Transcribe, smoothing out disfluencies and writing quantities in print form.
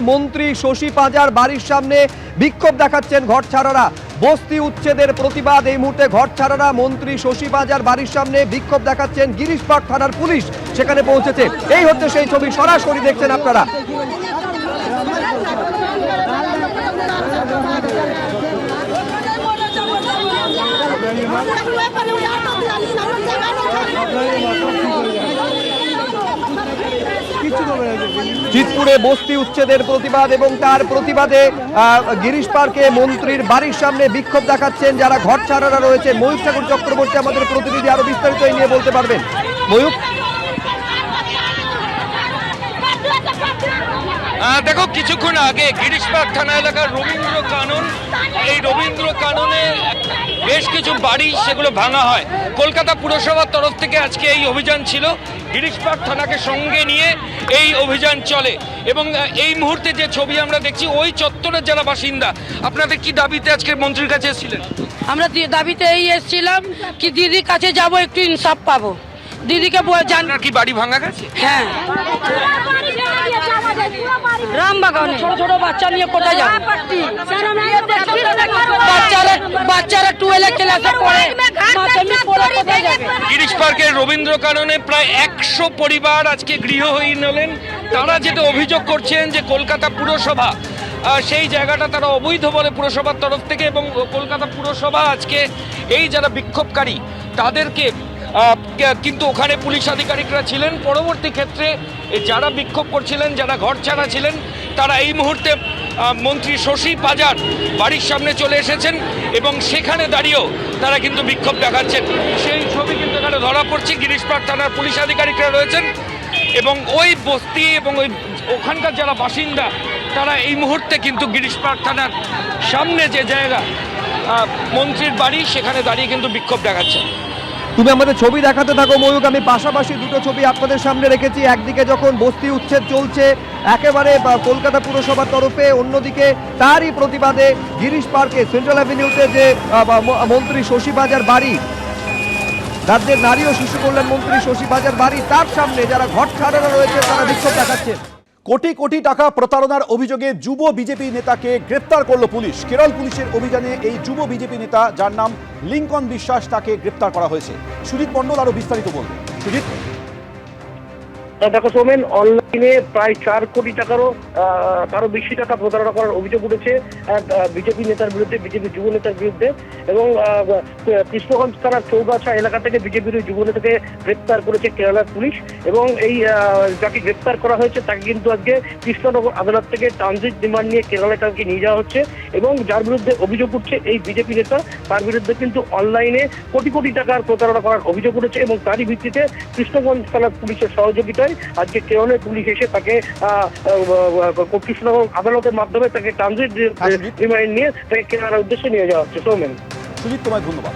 মন্ত্রী শশী পাজার বাড়ির সামনে বিক্ষোভ দেখাচ্ছেন ঘরছাড়ারা। বস্তি উচ্ছেদের প্রতিবাদ এই মুহূর্তে ঘরছাড়ারা মন্ত্রী শশী পাজার বাড়ির সামনে বিক্ষোভ দেখাচ্ছেন। গিরিশপাড় থানার পুলিশ সেখানে পৌঁছেছে। এই হচ্ছে সেই ছবি, সরাসরি দেখছেন আপনারা। চিতপুরে বস্তি উচ্ছেদের প্রতিবাদ এবং তার প্রতিবাদে গিরিশপাড়কে মন্ত্রীর বাড়ির সামনে বিক্ষোভ দেখাচ্ছেন যারা ঘরছাড়ারা রয়েছে। ময়ূক ঠাকুর চক্রবর্তী আমাদের প্রতিনিধি আরো বিস্তারিত এই নিয়ে বলতে পারবেন। ময়ূক, দেখো, কিছুক্ষণ আগে গিরিশপাড় থানা এলাকার রবীন্দ্র কানন, এই রবীন্দ্র কাননে বেশ কিছু বাড়ি সেগুলো ভাঙা হয়। কলকাতা পুরসভার তরফ থেকে আজকে এই অভিযান ছিল। গিরিশপাড় থানাকে সঙ্গে নিয়ে এই অভিযান চলে এবং এই মুহূর্তে যে ছবি আমরা দেখছি ওই চত্বরের যারা বাসিন্দা, আপনাদের কি দাবিতে আজকে মন্ত্রীর কাছে এসেছিলেন? আমরা দাবিতে এই এসেছিলাম কি দিদির কাছে যাব, একটু ইনসাফ পাবো। দিদিকে আপনার কি বাড়ি ভাঙা গেছে? হ্যাঁ, রামবাগানে ছোট ছোট বাচ্চা নিয়ে কোথায় যাবে? বাচ্চারা 12 ক্লাসে পড়ে, মাধ্যমিক পড়ে কোথায় যাবে? গিরিশপাড়ের রবীন্দ্র কাননে প্রায় 100 পরিবার আজকে গৃহহীন হলেন। তারা যেটা অভিযোগ করছেন যে কলকাতা পুরসভা সেই জায়গাটা তারা অবৈধ বলে পুরসভার তরফ থেকে, এবং কলকাতা পুরসভা আজকে এই যারা বিক্ষোভকারী তাদেরকে কিন্তু ওখানে পুলিশ আধিকারিকরা ছিলেন। পরবর্তী ক্ষেত্রে যারা বিক্ষোভ করছিলেন, যারা ঘরছাড়া ছিলেন, তারা এই মুহূর্তে মন্ত্রী শশী পাজার বাড়ির সামনে চলে এসেছেন এবং সেখানে দাঁড়িয়েও তারা কিন্তু বিক্ষোভ দেখাচ্ছেন। সেই ছবি কিন্তু এখানে ধরা পড়ছে। গিরিশপাড় থানার পুলিশ আধিকারিকরা রয়েছেন এবং ওই বস্তি এবং ওখানকার যারা বাসিন্দা তারা এই মুহূর্তে কিন্তু গিরিশপাড় থানার সামনে যে জায়গা মন্ত্রীর বাড়ি সেখানে দাঁড়িয়ে কিন্তু বিক্ষোভ দেখাচ্ছেন। তুমি আমাদের ছবি দেখাতে থাকো ময়ূক। আমি পাশাপাশি দুটো ছবি আপনাদের সামনে রেখেছি। একদিকে যখন বস্তি উচ্ছেদ চলছে একেবারে কলকাতা পুরসভার তরফে, অন্যদিকে তারই প্রতিবাদে গিরিশপাড়কে সেন্ট্রাল অ্যাভিনিউতে যে মন্ত্রী শশী পাজার বাড়ি, রাজ্যের নারী ও শিশু কল্যাণ মন্ত্রী শশী পাজার বাড়ি, তার সামনে যারা ঘরছাড়ারা রয়েছে তারা বিক্ষোভ দেখাচ্ছেন। কোটি কোটি টাকা প্রতারণার অভিযোগে যুব বিজেপি নেতাকে গ্রেপ্তার করল পুলিশ। কেরল পুলিশের অভিযানে এই যুব বিজেপি নেতা, যার নাম লিঙ্কন বিশ্বাস, তাকে গ্রেপ্তার করা হয়েছে। সুজিত মণ্ডল আরো বিস্তারিত বলবে। সুজিত, দেখো সোমেন, অনলাইনে প্রায় 4 কোটি টাকারও তারও বেশি টাকা প্রতারণা করার অভিযোগ উঠেছে বিজেপি নেতার বিরুদ্ধে, বিজেপি যুব নেতার বিরুদ্ধে। এবং কৃষ্ণগঞ্জ থানার চৌগাছা এলাকা থেকে বিজেপির যুব নেতাকে গ্রেপ্তার করেছে কেরালার পুলিশ। এবং এই যাকে গ্রেপ্তার করা হয়েছে তাকে কিন্তু আজকে কৃষ্ণনগর আদালত থেকে ট্রানজিট রিমান্ড নিয়ে কেরালায় তাকে নিয়ে যাওয়া হচ্ছে। এবং যার বিরুদ্ধে অভিযোগ উঠছে এই বিজেপি নেতা, তার বিরুদ্ধে কিন্তু অনলাইনে কোটি কোটি টাকার প্রতারণা করার অভিযোগ উঠেছে। এবং তারই ভিত্তিতে কৃষ্ণগঞ্জ থানার পুলিশের সহযোগিতায় আজকে কেরলের পুলিশ এসে তাকে কৃষ্ণনগর আদালতের মাধ্যমে তাকে ট্রানজিট রিমান্ড নিয়ে তাকে কেরালার উদ্দেশ্যে নিয়ে যাওয়া হচ্ছে। সৌমেন, সুজিত, তোমায় ধন্যবাদ।